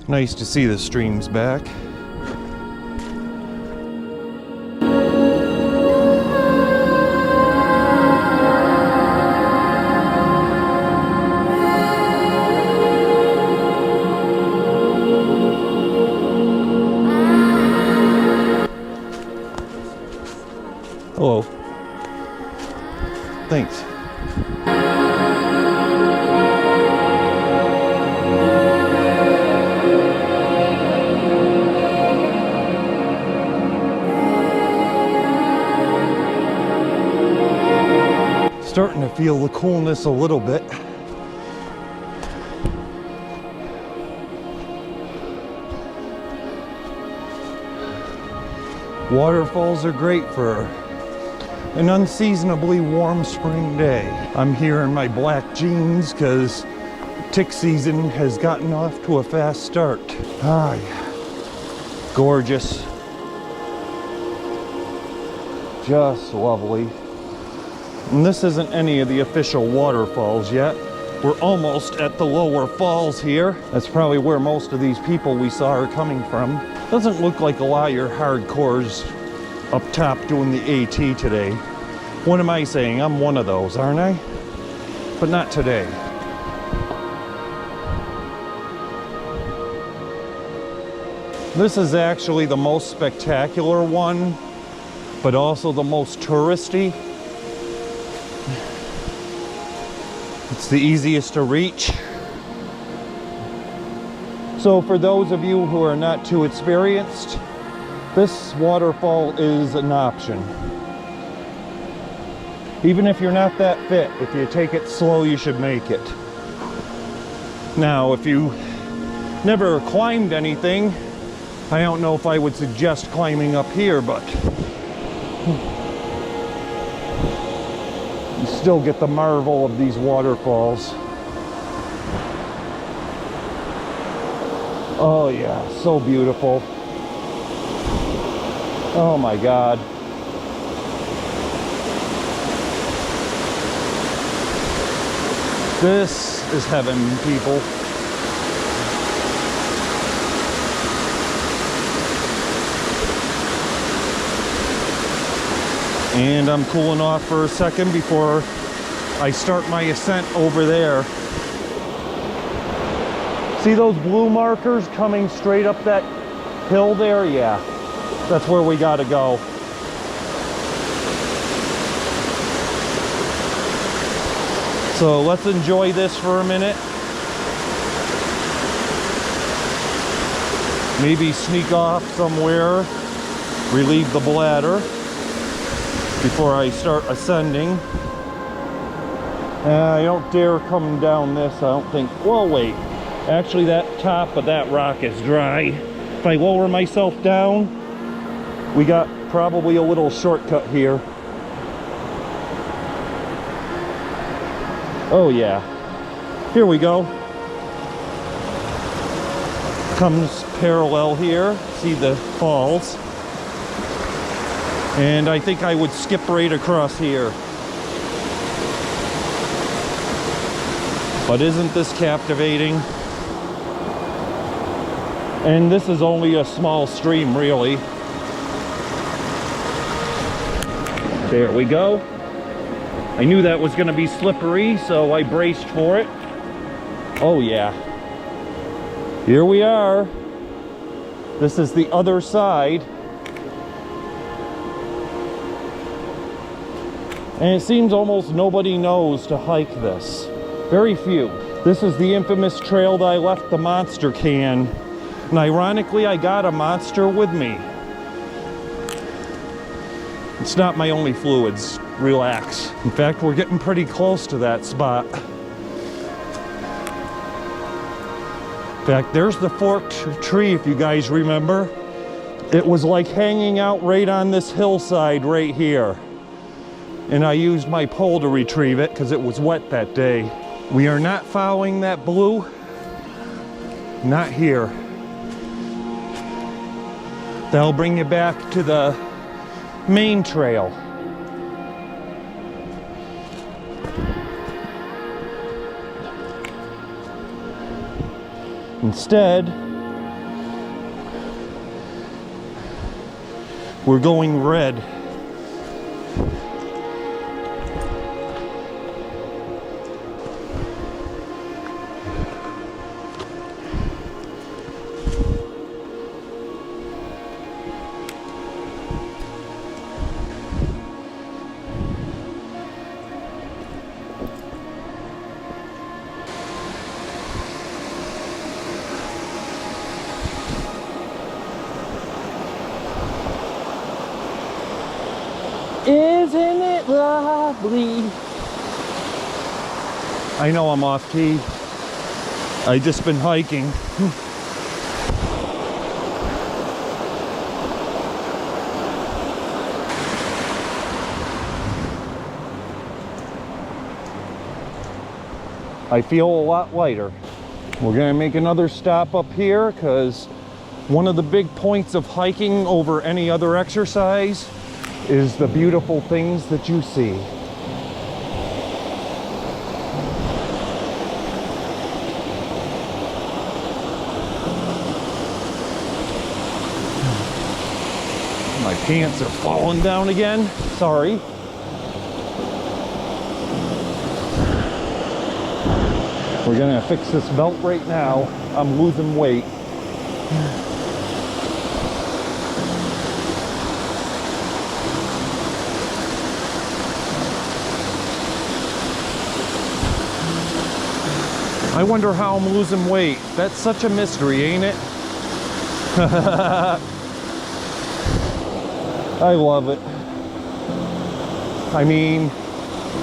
Nice to see the streams back. Hello. Thanks. Starting to feel the coolness a little bit. Waterfalls are great for an unseasonably warm spring day. I'm here in my black jeans because tick season has gotten off to a fast start. Ah, yeah. Gorgeous. Just lovely. And this isn't any of the official waterfalls yet. We're almost at the lower falls here. That's probably where most of these people we saw are coming from. Doesn't look like a lot of your hardcores up top doing the AT today. What am I saying? I'm one of those, aren't I? But not today. This is actually the most spectacular one, but also the most touristy. It's the easiest to reach. So for those of you who are not too experienced, this waterfall is an option. Even if you're not that fit, if you take it slow, you should make it. Now, if you never climbed anything, I don't know if I would suggest climbing up here, but you still get the marvel of these waterfalls. Oh yeah, so beautiful. Oh my God. This is heaven, people. And I'm cooling off for a second before I start my ascent over there. See those blue markers coming straight up that hill there? Yeah, that's where we gotta go. So let's enjoy this for a minute. Maybe sneak off somewhere, relieve the bladder before I start ascending. I don't dare come down this, I don't think. Well, wait. Actually, that top of that rock is dry. If I lower myself down, we got probably a little shortcut here. Oh yeah. Here we go. Comes parallel here. See the falls. And I think I would skip right across here. But isn't this captivating? And this is only a small stream, really. There we go. I knew that was going to be slippery, so I braced for it. Oh yeah. Here we are. This is the other side. And it seems almost nobody knows to hike this. Very few. This is the infamous trail that I left the monster can. And ironically, I got a monster with me. It's not my only fluids. Relax. In fact, we're getting pretty close to that spot. In fact, there's the forked tree, if you guys remember. It was like hanging out right on this hillside right here. And I used my pole to retrieve it because it was wet that day. We are not following that blue. Not here. That'll bring you back to the main trail. Instead, We're going red. Isn't it lovely? I know I'm off key. I just been hiking. I feel a lot lighter. We're gonna make another stop up here because one of the big points of hiking over any other exercise is the beautiful things that you see. My pants are falling down again. Sorry. We're gonna fix this belt right now. I'm losing weight. I wonder how I'm losing weight. That's such a mystery, ain't it? I love it. I mean,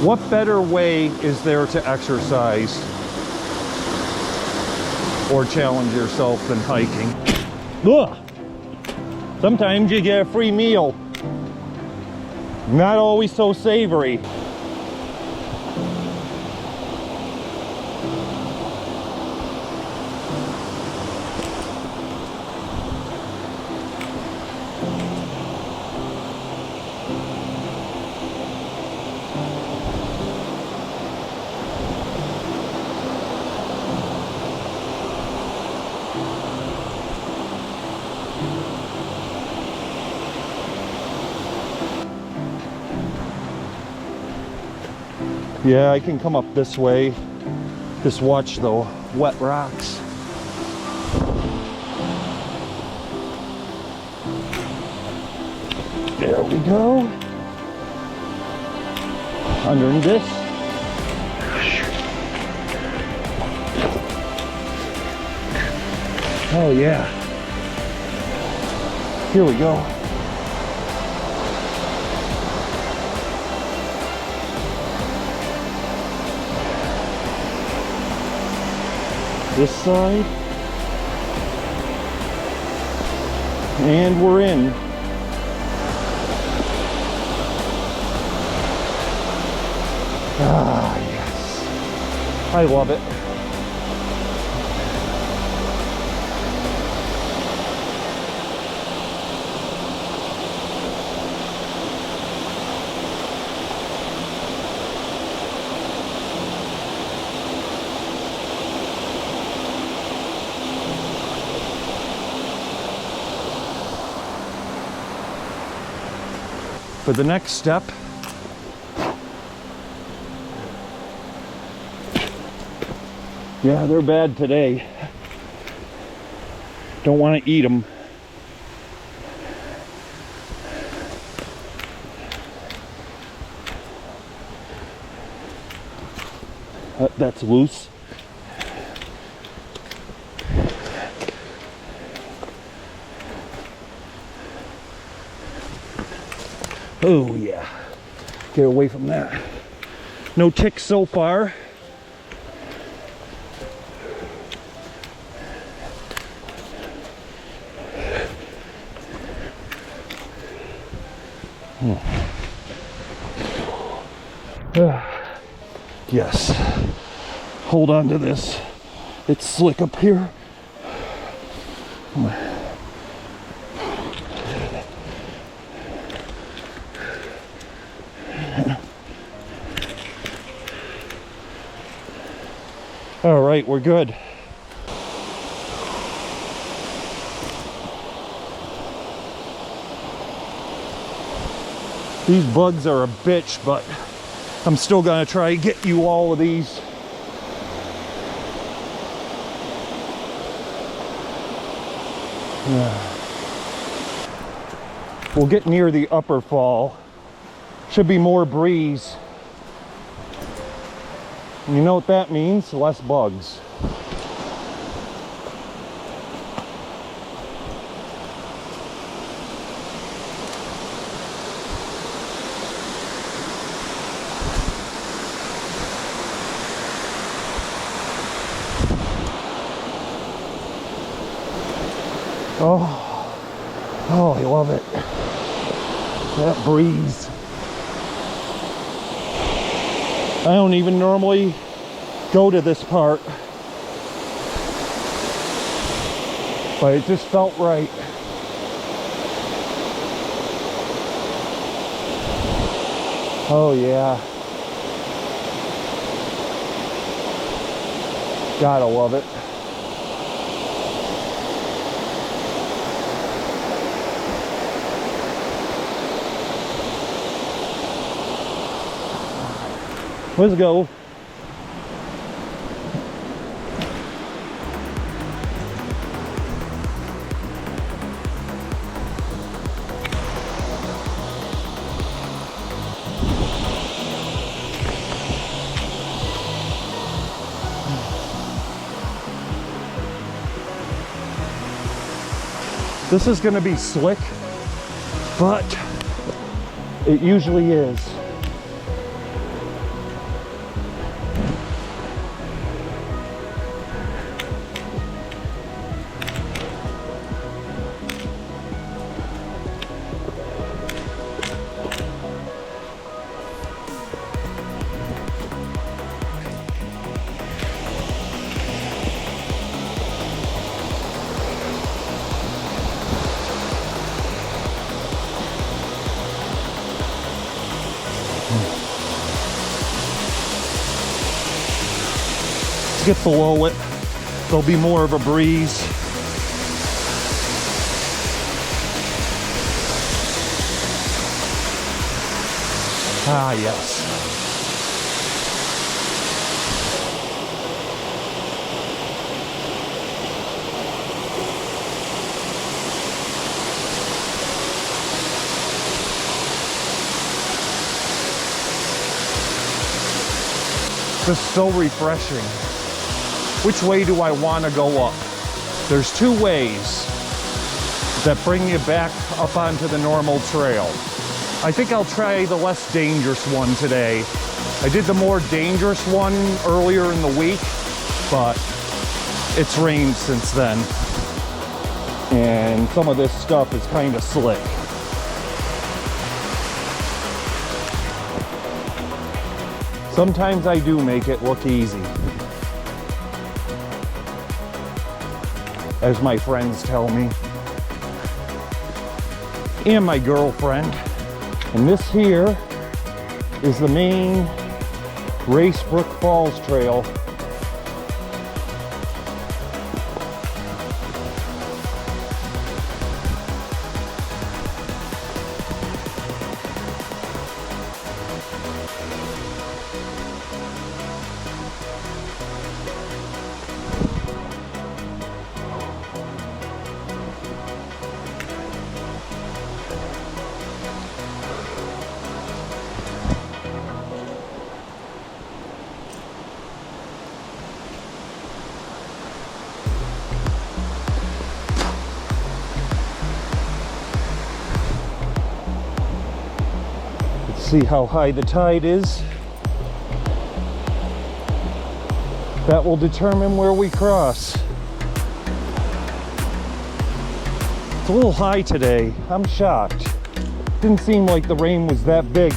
what better way is there to exercise or challenge yourself than hiking? Ugh. Sometimes you get a free meal. Not always so savory. Yeah, I can come up this way. Just watch the wet rocks. There we go. Under this. Oh yeah. Here we go. This side, and we're in. Ah, yes. I love it. For the next step, yeah, they're bad today. Don't want to eat them. That's loose. Oh yeah, get away from that. No ticks so far. Yes, hold on to this. It's slick up here. All right, we're good. These bugs are a bitch, but I'm still gonna try to get you all of these. Yeah. We'll get near the upper fall. Should be more breeze. And you know what that means? Less bugs. Oh, I love it. That breeze. I don't even normally go to this part, but it just felt right. Oh yeah. Gotta love it. Let's go. This is going to be slick, but it usually is. Get below it, there'll be more of a breeze. Ah, yes. Just so refreshing. Which way do I want to go up? There's two ways that bring you back up onto the normal trail. I think I'll try the less dangerous one today. I did the more dangerous one earlier in the week, but it's rained since then. And some of this stuff is kind of slick. Sometimes I do make it look easy, as my friends tell me, and my girlfriend. And this here is the main Race Brook Falls trail. See how high the tide is. That will determine where we cross. It's a little high today. I'm shocked. Didn't seem like the rain was that big.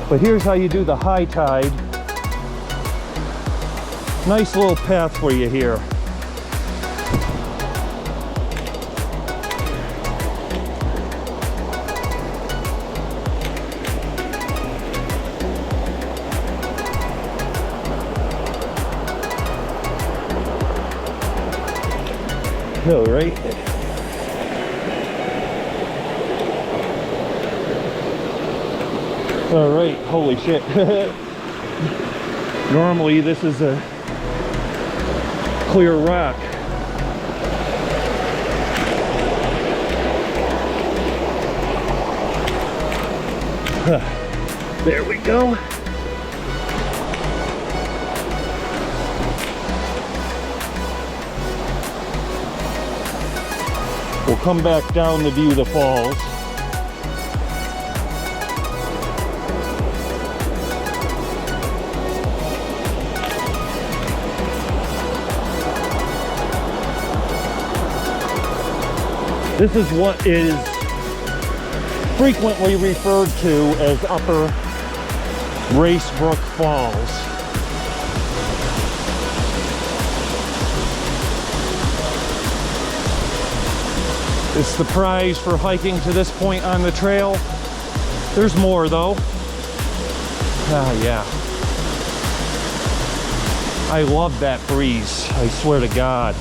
But here's how you do the high tide. Nice little path for you here. All right. All right, holy shit. Normally this is a clear rock. There we go. We'll come back down to view the falls. This is what is frequently referred to as Upper Race Brook Falls. It's the prize for hiking to this point on the trail. There's more though. Ah, yeah. I love that breeze, I swear to God.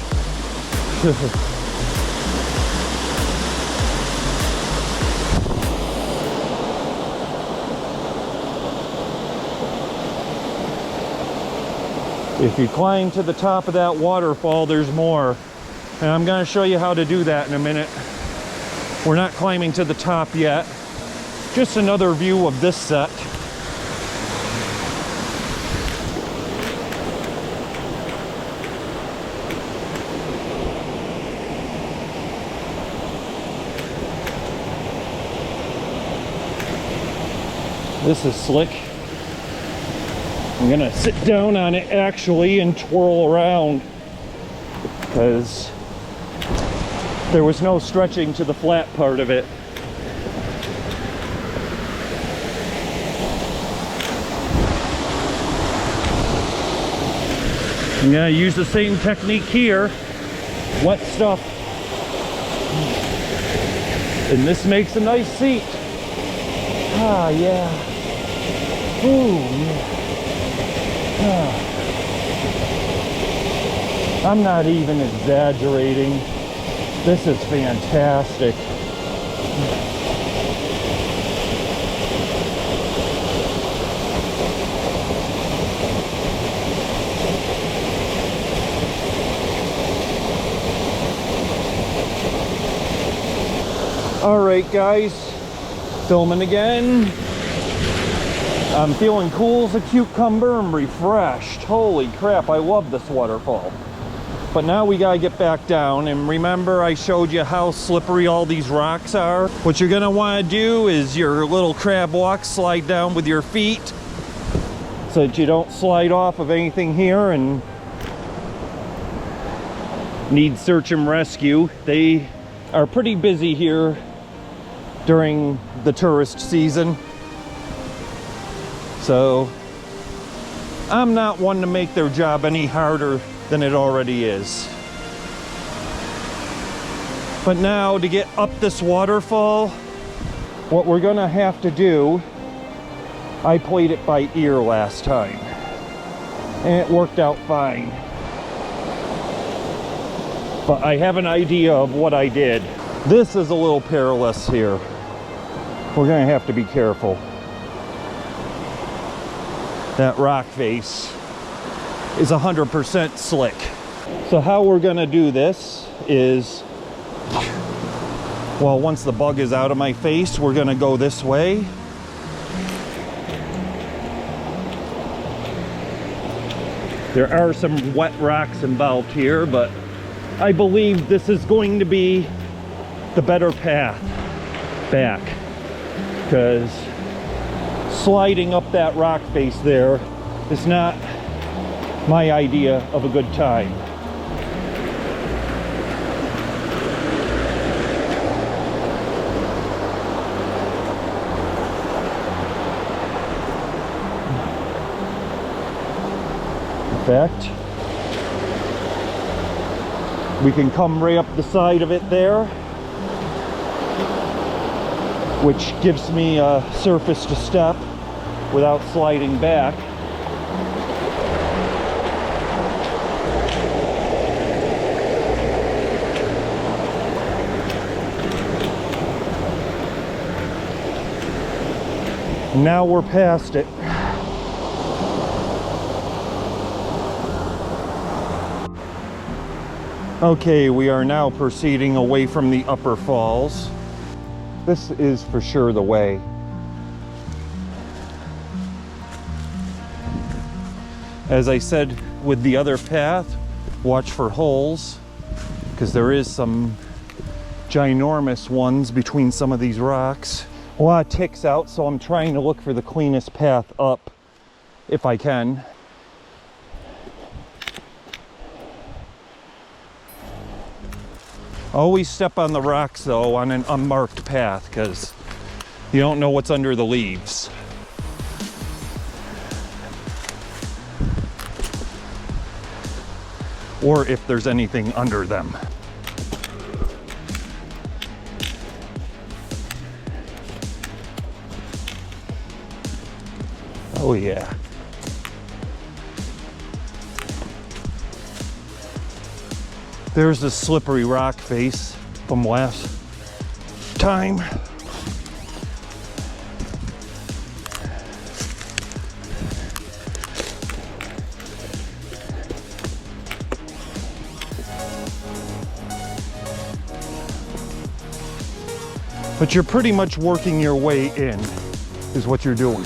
If you climb to the top of that waterfall, there's more. And I'm going to show you how to do that in a minute. We're not climbing to the top yet. Just another view of this set. This is slick. I'm gonna sit down on it actually and twirl around because there was no stretching to the flat part of it. I'm gonna use the same technique here. Wet stuff. And this makes a nice seat. Ah, yeah. Ooh, yeah. I'm not even exaggerating. This is fantastic. All right, guys, filming again. I'm feeling cool as a cucumber and refreshed. Holy crap, I love this waterfall. But now we gotta get back down, and remember I showed you how slippery all these rocks are? What you're gonna wanna do is your little crab walk, slide down with your feet so that you don't slide off of anything here and need search and rescue. They are pretty busy here during the tourist season. So I'm not one to make their job any harder than it already is. But now to get up this waterfall, what we're gonna have to do, I played it by ear last time and it worked out fine. But I have an idea of what I did. This is a little perilous here. We're gonna have to be careful. That rock face is 100% slick. So how we're gonna do this is, well, once the bug is out of my face, we're gonna go this way. There are some wet rocks involved here, but I believe this is going to be the better path back, because sliding up that rock face there is not my idea of a good time. In fact, we can come right up the side of it there, which gives me a surface to step without sliding back. Now we're past it. Okay, we are now proceeding away from the upper falls. This is for sure the way. As I said with the other path, watch for holes, because there is some ginormous ones between some of these rocks. A lot of ticks out, so I'm trying to look for the cleanest path up if I can. Always step on the rocks though on an unmarked path, because you don't know what's under the leaves. Or if there's anything under them. Oh yeah. There's the slippery rock face from last time. But you're pretty much working your way in, is what you're doing.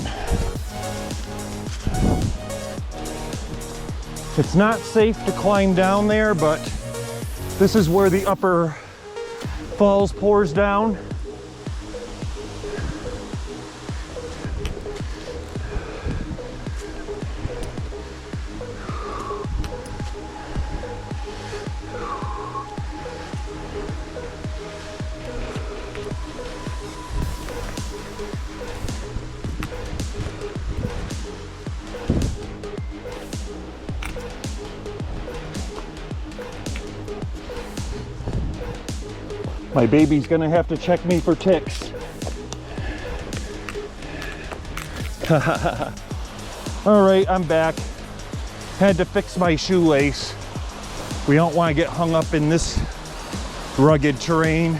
It's not safe to climb down there, but this is where the upper falls pours down. My baby's gonna have to check me for ticks. All right, I'm back. Had to fix my shoelace. We don't want to get hung up in this rugged terrain,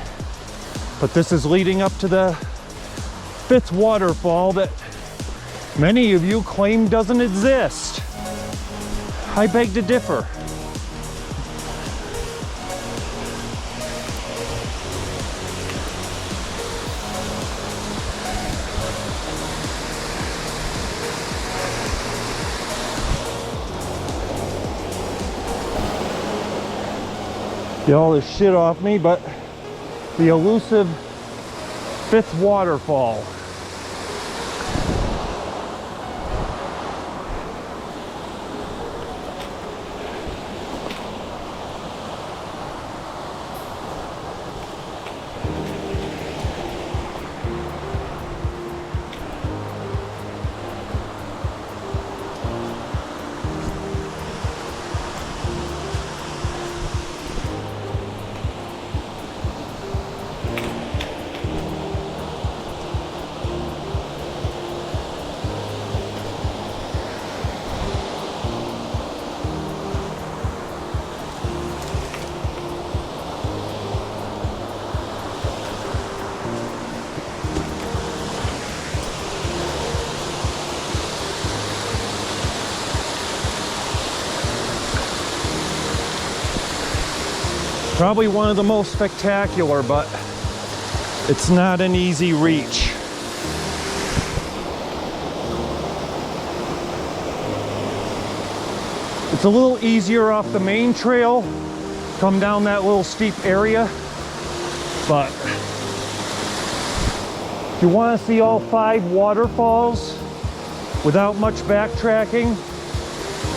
but this is leading up to the 5th waterfall that many of you claim doesn't exist. I beg to differ. Get all this shit off me, but the elusive 5th waterfall. Probably one of the most spectacular, but it's not an easy reach. It's a little easier off the main trail, come down that little steep area, but if you want to see all 5 waterfalls without much backtracking,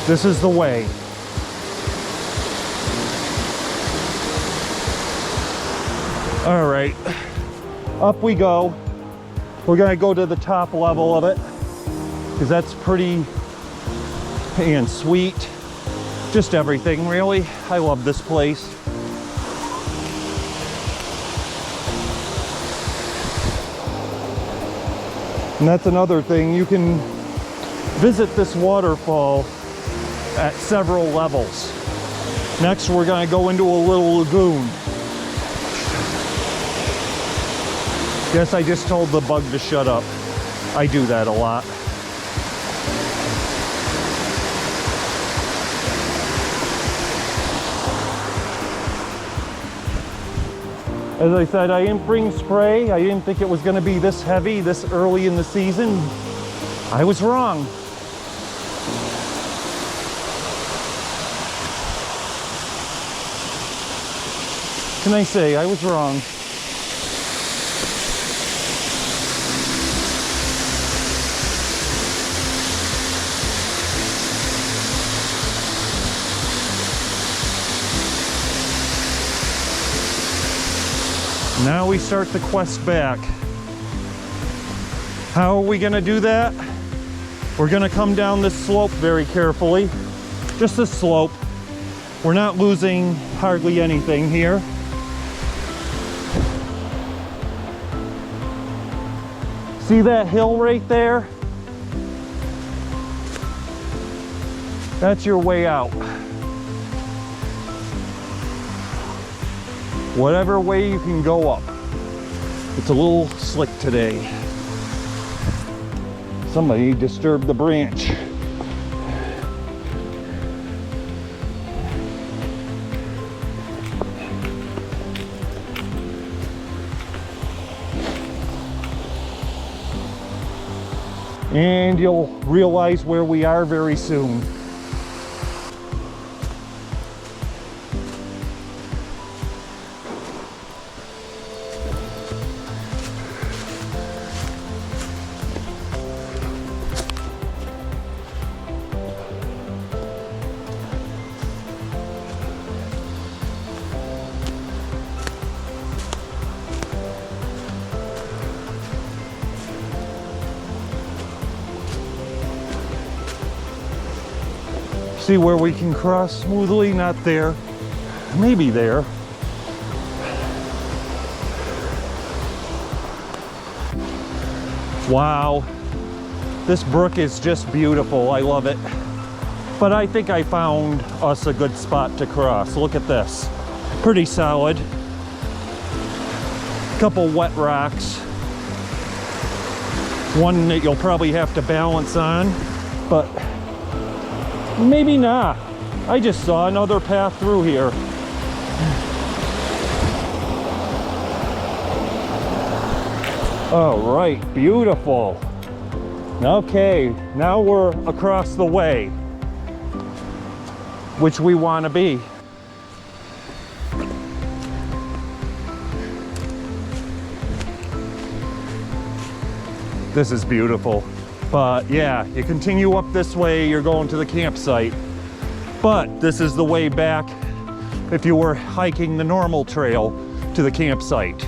this is the way. All right, up we go. We're gonna go to the top level of it, because that's pretty and sweet. Just everything, really. I love this place. And that's another thing, you can visit this waterfall at several levels. Next, we're gonna go into a little lagoon. Guess I just told the bug to shut up. I do that a lot. As I said, I didn't bring spray. I didn't think it was going to be this heavy this early in the season. I was wrong. Can I say I was wrong? Now we start the quest back. How are we gonna do that? We're gonna come down this slope very carefully. Just this slope. We're not losing hardly anything here. See that hill right there? That's your way out. Whatever way you can go up. It's a little slick today. Somebody disturbed the branch. And you'll realize where we are very soon. See where we can cross smoothly? Not there. Maybe there. Wow. This brook is just beautiful. I love it. But I think I found us a good spot to cross. Look at this. Pretty solid. Couple wet rocks. One that you'll probably have to balance on, but maybe not. I just saw another path through here. All right, beautiful. Okay, now we're across the way, which we want to be. This is beautiful. But yeah, you continue up this way, you're going to the campsite. But this is the way back if you were hiking the normal trail to the campsite.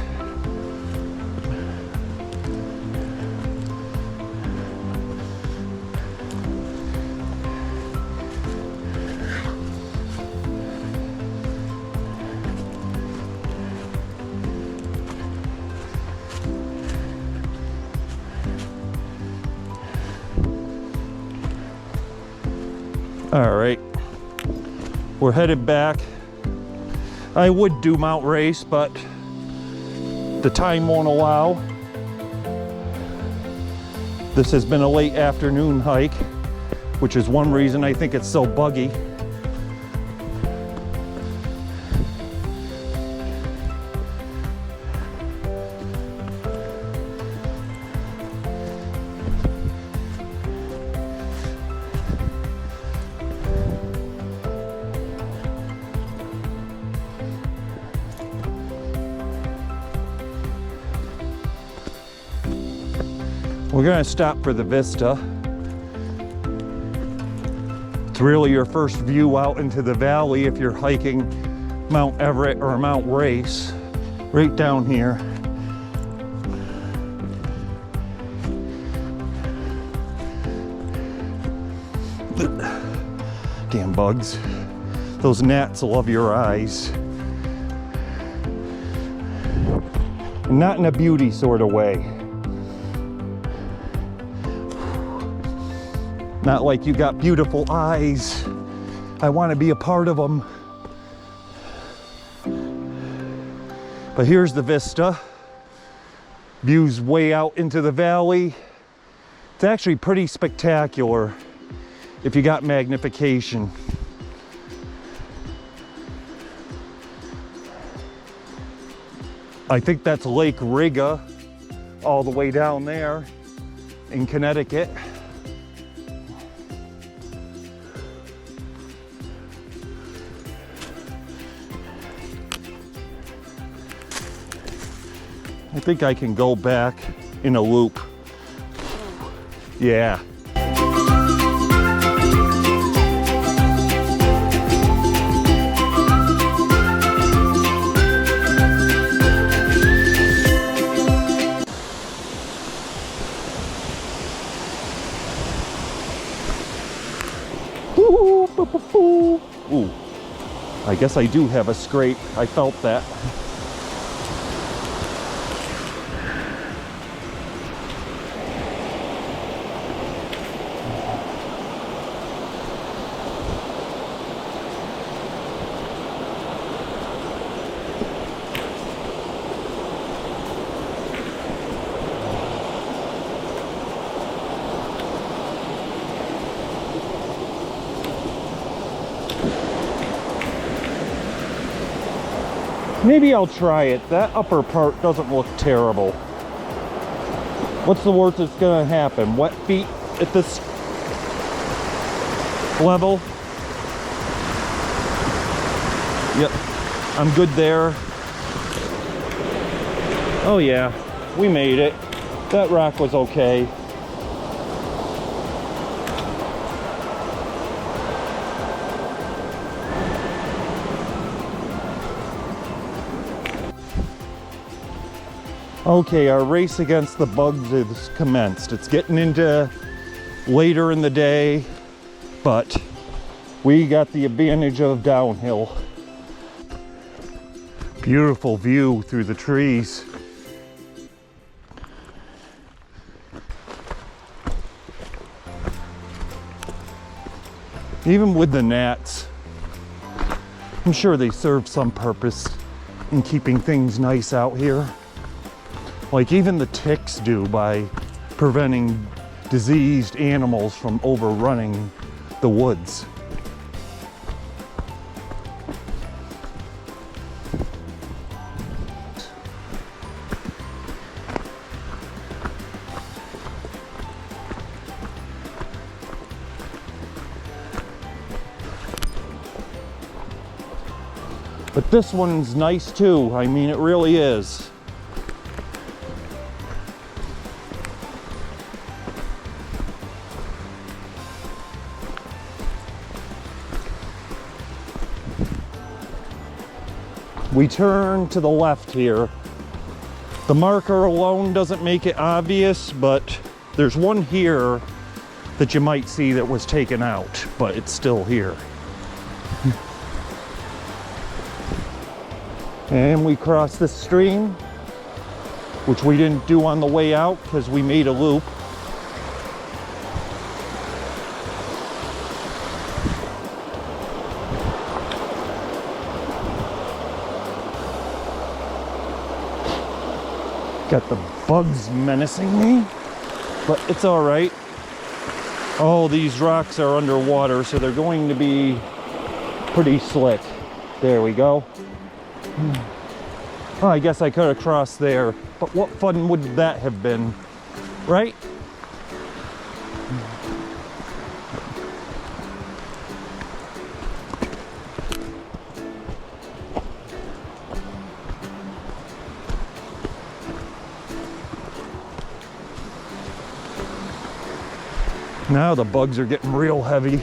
All right, we're headed back. I would do Mount Race, but the time won't allow. This has been a late afternoon hike, which is one reason I think it's so buggy. We're gonna stop for the Vista. It's really your first view out into the valley if you're hiking Mount Everett or Mount Race, right down here. Damn bugs. Those gnats love your eyes. Not in a beauty sort of way. Not like you got beautiful eyes. I want to be a part of them. But here's the Vista. Views way out into the valley. It's actually pretty spectacular if you got magnification. I think that's Lake Riga, all the way down there in Connecticut. I think I can go back in a loop. Yeah. Ooh, I guess I do have a scrape. I felt that. Maybe I'll try it. That upper part doesn't look terrible. What's the worst that's gonna happen? Wet feet at this level? Yep, I'm good there. Oh yeah, we made it. That rock was okay. Okay, our race against the bugs is commenced. It's getting into later in the day, but we got the advantage of downhill. Beautiful view through the trees. Even with the gnats, I'm sure they serve some purpose in keeping things nice out here. Like even the ticks do by preventing diseased animals from overrunning the woods. But this one's nice too. I mean, it really is. We turn to the left here. The marker alone doesn't make it obvious, but there's one here that you might see that was taken out, but it's still here. And we cross the stream, which we didn't do on the way out because we made a loop. Got the bugs menacing me, but it's all right. Oh, these rocks are underwater, so they're going to be pretty slick. There we go. Oh, I guess I could have crossed there, but what fun would that have been, right? Now the bugs are getting real heavy.